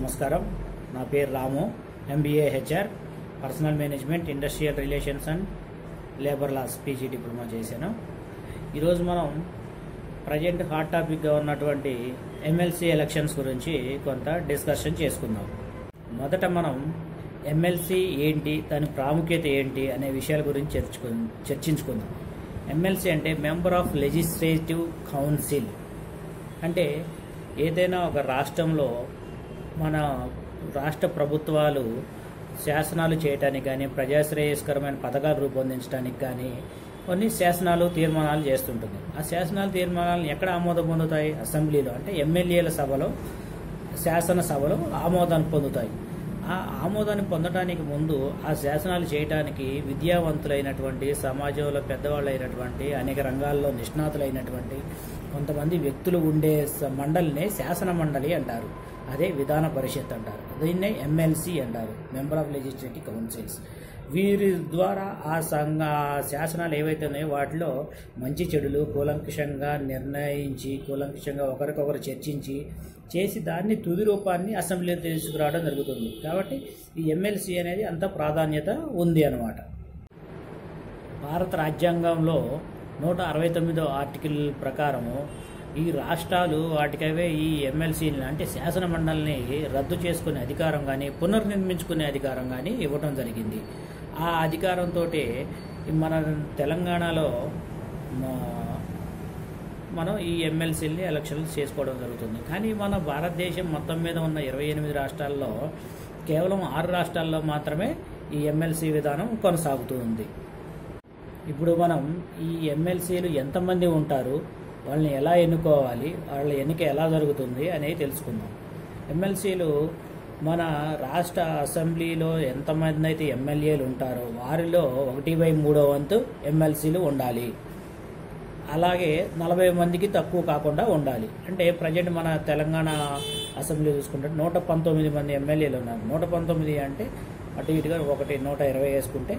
నమస్కారం. నా పేరు Ramu. MBA HR, personal management, industrial relations and labour laws PG diploma చేశాను. ఈరోజు మనం ప్రజెంట్ హాట్ టాపిక్గా ఉన్నటువంటి ఎమ్మెల్సీ ఎలక్షన్స్ గురించి కొంత డిస్కషన్ చేసుకుందాం. మొదట మనం ఎమ్మెల్సీ ఏంటి, దాని ప్రాముఖ్యత ఏంటి అనే విషయాల గురించి చర్చించుకుందాం. ఎమ్మెల్సీ అంటే మెంబర్ ఆఫ్ లెజిస్లేటివ్ కౌన్సిల్. అంటే ఏదైనా ఒక రాష్ట్రంలో మన రాష్ట్ర ప్రభుత్వాలు శాసనాలు చేయడానికి కానీ, ప్రజాశ్రేయస్కరమైన పథకాలు రూపొందించడానికి కానీ కొన్ని శాసనాలు తీర్మానాలు చేస్తుంటుంది. ఆ శాసనాలు తీర్మానాలను ఎక్కడ ఆమోదం పొందుతాయి? అసెంబ్లీలో, అంటే ఎమ్మెల్యేల సభలో, శాసనసభలో ఆమోదాన్ని పొందుతాయి. ఆ ఆమోదాన్ని పొందడానికి ముందు ఆ శాసనాలు చేయడానికి విద్యావంతులైనటువంటి, సమాజంలో పెద్దవాళ్ళు అయినటువంటి, అనేక రంగాల్లో నిష్ణాతులైనటువంటి కొంతమంది వ్యక్తులు ఉండే మండలినే శాసన మండలి అంటారు. అదే విధాన పరిషత్ అంటారు. దీన్నే ఎమ్మెల్సీ అంటారు, మెంబర్ ఆఫ్ లెజిస్లేటివ్ కౌన్సిల్స్. వీరి ద్వారా ఆ శాసనాలు ఏవైతే ఉన్నాయో వాటిలో మంచి చెడులు కూలంకషంగా నిర్ణయించి, కూలంకషంగా ఒకరికొకరు చర్చించి చేసి దాన్ని తుది రూపాన్ని అసెంబ్లీలో తీసుకురావడం జరుగుతుంది. కాబట్టి ఈ ఎమ్మెల్సీ అనేది అంత ప్రాధాన్యత ఉంది అన్నమాట. భారత రాజ్యాంగంలో 169వ ఆర్టికల్ ప్రకారము ఈ రాష్ట్రాలు వాటికవే ఈ ఎమ్మెల్సీని, అంటే శాసన మండలిని రద్దు చేసుకునే అధికారం కానీ, పునర్నిర్మించుకునే అధికారం కానీ ఇవ్వటం జరిగింది. ఆ అధికారంతో మన తెలంగాణలో మనం ఈ ఎమ్మెల్సీని ఎలక్షన్లు చేసుకోవడం జరుగుతుంది. కానీ మన భారతదేశం మొత్తం మీద ఉన్న 28 రాష్ట్రాల్లో కేవలం 6 రాష్ట్రాల్లో మాత్రమే ఈ ఎమ్మెల్సీ విధానం కొనసాగుతూ ఉంది. ఇప్పుడు మనం ఈ ఎమ్మెల్సీలు ఎంతమంది ఉంటారు, వాళ్ళని ఎలా ఎన్నుకోవాలి, వాళ్ళ ఎన్నిక ఎలా జరుగుతుంది అనేది తెలుసుకుందాం. ఎమ్మెల్సీలు మన రాష్ట్ర అసెంబ్లీలో ఎంతమంది అయితే ఎమ్మెల్యేలు ఉంటారో వారిలో 1/3 వంతు ఎమ్మెల్సీలు ఉండాలి. అలాగే 40 మందికి తక్కువ కాకుండా ఉండాలి. అంటే ప్రజెంట్ మన తెలంగాణ అసెంబ్లీ చూసుకుంటే 119 మంది ఎమ్మెల్యేలు ఉన్నారు. 119 అంటే అటు ఇటుగా 120 వేసుకుంటే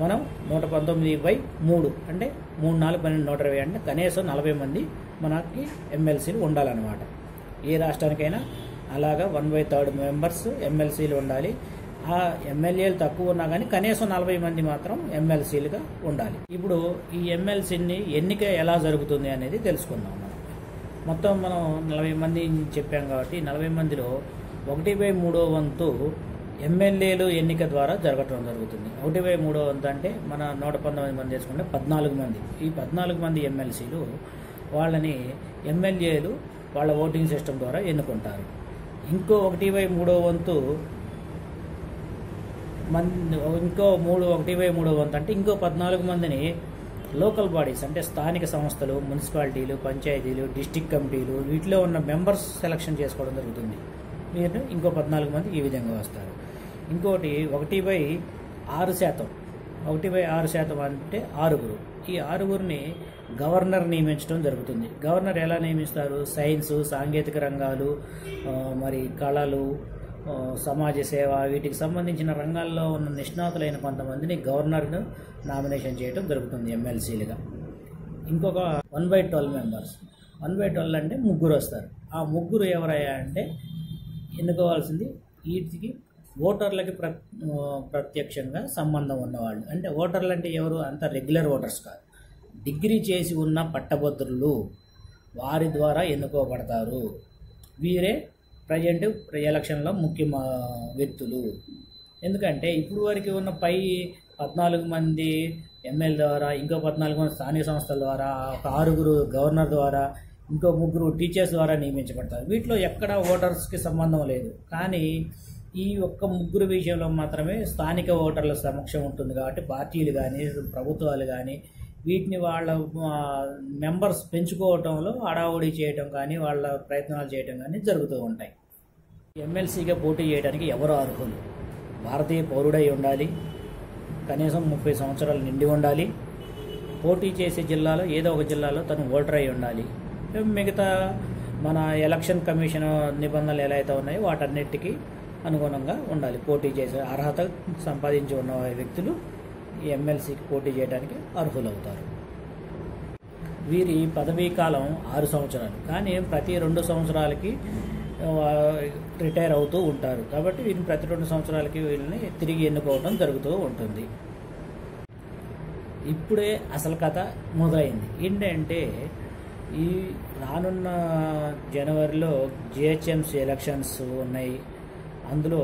మనం 119/3 అంటే 3, 4, 12, 120 అంటే కనీసం 40 మంది మనకి ఎమ్మెల్సీలు ఉండాలన్నమాట. ఏ రాష్ట్రానికైనా అలాగా 1/3 మెంబర్స్ ఎమ్మెల్సీలు ఉండాలి. ఆ ఎమ్మెల్యేలు తక్కువ ఉన్నా కానీ కనీసం 40 మంది మాత్రం ఎమ్మెల్సీలుగా ఉండాలి. ఇప్పుడు ఈ ఎమ్మెల్సీని ఎన్నిక ఎలా జరుగుతుంది అనేది తెలుసుకుందాం. మొత్తం మనం 40 మంది చెప్పాం కాబట్టి 40 మందిలో 1/3 వంతు ఎమ్మెల్యేలు ఎన్నిక ద్వారా జరగటం జరుగుతుంది. 1/3 వంతు అంటే మన 119 మంది చేసుకుంటే 14 మంది. ఈ 14 మంది ఎమ్మెల్సీలు వాళ్ళని ఎమ్మెల్యేలు వాళ్ళ ఓటింగ్ సిస్టమ్ ద్వారా ఎన్నుకుంటారు. ఇంకో 1/3 వంతు 1/3 వంతు అంటే ఇంకో 14 మందిని లోకల్ బాడీస్, అంటే స్థానిక సంస్థలు, మున్సిపాలిటీలు, పంచాయతీలు, డిస్టిక్ కమిటీలు, వీటిలో ఉన్న మెంబర్స్ సెలక్షన్ చేసుకోవడం జరుగుతుంది. మీరు ఇంకో 14 మంది ఈ విధంగా వస్తారు. ఇంకోటి 1/6%. 1/6% అంటే 6. ఈ 6 గవర్నర్ నియమించడం జరుగుతుంది. గవర్నర్ ఎలా నియమిస్తారు? సైన్స్, సాంకేతిక రంగాలు, మరి కళలు, సమాజ సేవ, వీటికి సంబంధించిన రంగాల్లో ఉన్న నిష్ణాతులైన కొంతమందిని గవర్నర్ను నామినేషన్ చేయడం జరుగుతుంది ఎమ్మెల్సీలుగా. ఇంకొక 1/12 మెంబర్స్. 1/12 అంటే 3 వస్తారు. ఆ 3 ఎవరయ్యా అంటే ఎన్నుకోవాల్సింది వీటికి ఓటర్లకి ప్రత్యక్షంగా సంబంధం ఉన్నవాళ్ళు. అంటే ఓటర్లు అంటే ఎవరు? అంత రెగ్యులర్ ఓటర్స్ కాదు, డిగ్రీ చేసి ఉన్న పట్టభద్రులు, వారి ద్వారా ఎన్నుకోబడతారు. వీరే ప్రజెంట్ ఎలక్షన్లో ముఖ్య వ్యక్తులు. ఎందుకంటే ఇప్పుడు వరకు ఉన్న 14 మంది ఎమ్మెల్యే ద్వారా, ఇంకో 14 మంది స్థానిక సంస్థల ద్వారా, ఒక 6 గవర్నర్ ద్వారా, ఇంకో 3 టీచర్స్ ద్వారా నియమించబడతారు. వీటిలో ఎక్కడ ఓటర్స్కి సంబంధం లేదు. కానీ ఈ ఒక్క 3 విషయంలో మాత్రమే స్థానిక ఓటర్ల సమక్షం ఉంటుంది. కాబట్టి పార్టీలు కానీ, ప్రభుత్వాలు కానీ వీటిని వాళ్ళ మెంబర్స్ పెంచుకోవటంలో హడావుడి చేయటం కానీ, వాళ్ళ ప్రయత్నాలు చేయటం కానీ జరుగుతూ ఉంటాయి. ఎమ్మెల్సీగా పోటీ చేయడానికి ఎవరు అర్హులు? భారతీయ పౌరుడై ఉండాలి, కనీసం 30 సంవత్సరాలు నిండి ఉండాలి, పోటీ చేసే జిల్లాలో ఏదో ఒక జిల్లాలో తను ఓటర్ అయి ఉండాలి. మిగతా మన ఎలక్షన్ కమిషన్ నిబంధనలు ఎలా అయితే ఉన్నాయో వాటన్నిటికీ అనుగుణంగా ఉండాలి. పోటీ చేసే అర్హత సంపాదించి ఉన్న వ్యక్తులు ఈ ఎమ్మెల్సీకి పోటీ చేయడానికి అర్హులవుతారు. వీరి పదవీ కాలం 6 సంవత్సరాలు. కానీ ప్రతి 2 సంవత్సరాలకి రిటైర్ అవుతూ ఉంటారు. కాబట్టి వీరిని ప్రతి 2 సంవత్సరాలకి వీళ్ళని తిరిగి ఎన్నుకోవడం జరుగుతూ ఉంటుంది. ఇప్పుడే అసలు కథ మొదలైంది. ఏంటంటే ఈ రానున్న జనవరిలో జిహెచ్ఎంసీ ఎలక్షన్స్ ఉన్నాయి. అందులో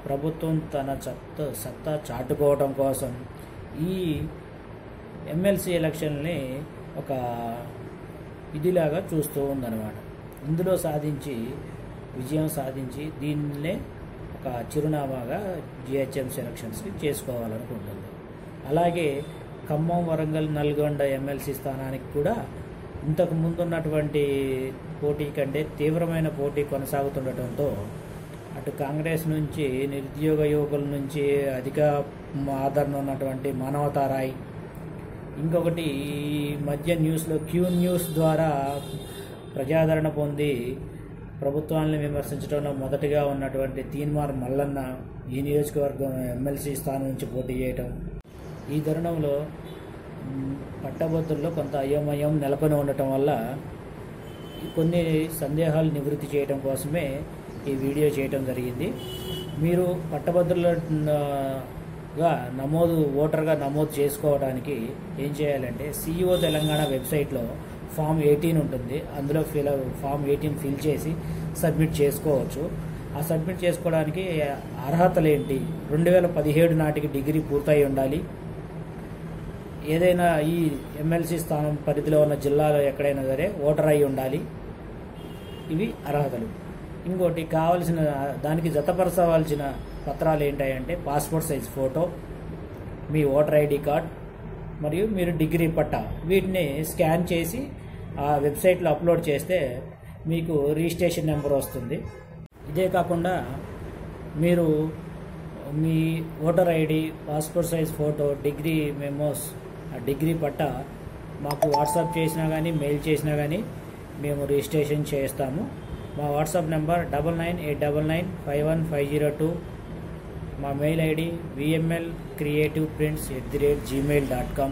ప్రభుత్వం తన సత్తా చాటుకోవడం కోసం ఈ ఎమ్మెల్సీ ఎలక్షన్ని ఒక ఇదిలాగా చూస్తూ ఉందన్నమాట. ఇందులో విజయం సాధించి దీన్నే ఒక చిరునామాగా జిహెచ్ఎంసీ ఎలక్షన్స్కి చేసుకోవాలనుకుంటుంది. అలాగే ఖమ్మం, వరంగల్, నల్గొండ ఎమ్మెల్సీ స్థానానికి కూడా ఇంతకు ముందున్నటువంటి పోటీ కంటే తీవ్రమైన పోటీ కొనసాగుతుండటంతో అటు కాంగ్రెస్ నుంచి, నిరుద్యోగ యువకుల నుంచి అధిక ఆదరణ ఉన్నటువంటి మానవతారాయ్, ఇంకొకటి ఈ మధ్య న్యూస్లో క్యూ న్యూస్ ద్వారా ప్రజాదరణ పొంది ప్రభుత్వాన్ని విమర్శించడంలో మొదటిగా ఉన్నటువంటి తీన్మార్ మల్లన్న ఈ నియోజకవర్గం ఎమ్మెల్సీ స్థానం నుంచి పోటీ చేయటం. ఈ తరుణంలో పట్టభద్రుల్లో కొంత అయోమయం నెలకొని ఉండటం వల్ల కొన్ని సందేహాలు నివృత్తి చేయడం కోసమే ఈ వీడియో చేయడం జరిగింది. మీరు పట్టభద్రులుగా ఓటర్గా నమోదు చేసుకోవడానికి ఏం చేయాలంటే సిఇఓ తెలంగాణ వెబ్సైట్లో ఫామ్ 18 ఉంటుంది. అందులో ఫామ్ 18 ఫిల్ చేసి సబ్మిట్ చేసుకోవచ్చు. ఆ సబ్మిట్ చేసుకోవడానికి అర్హతలు ఏంటి? 2017 నాటికి డిగ్రీ పూర్తయి ఉండాలి. ఏదైనా ఈ ఎమ్మెల్సీ స్థానం పరిధిలో ఉన్న జిల్లాలో ఎక్కడైనా సరే ఓటర్ అయి ఉండాలి. ఇవి అర్హతలు. ఇంకోటి కావాల్సిన దానికి జతపరచవలసిన పత్రాలు ఏంటంటే పాస్పోర్ట్ సైజ్ ఫోటో, మీ ఓటర్ ఐడి కార్డ్ మరియు మీరు డిగ్రీ పట్టా, వీటిని స్కాన్ చేసి ఆ వెబ్సైట్లో అప్లోడ్ చేస్తే మీకు రిజిస్ట్రేషన్ నెంబర్ వస్తుంది. ఇదే కాకుండా మీరు మీ voter ID, passport size photo, degree memos, ఆ డిగ్రీ పట్టా మాకు వాట్సాప్ చేసినా కానీ మెయిల్ చేసినా కానీ మేము రిజిస్ట్రేషన్ చేస్తాము. మా వాట్సాప్ నెంబర్ 9989951502. మా మెయిల్ ఐడి vmlcreativeprints@gmail.com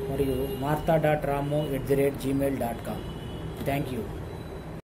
మరియు martha.ramu@gmail.com. Thank you.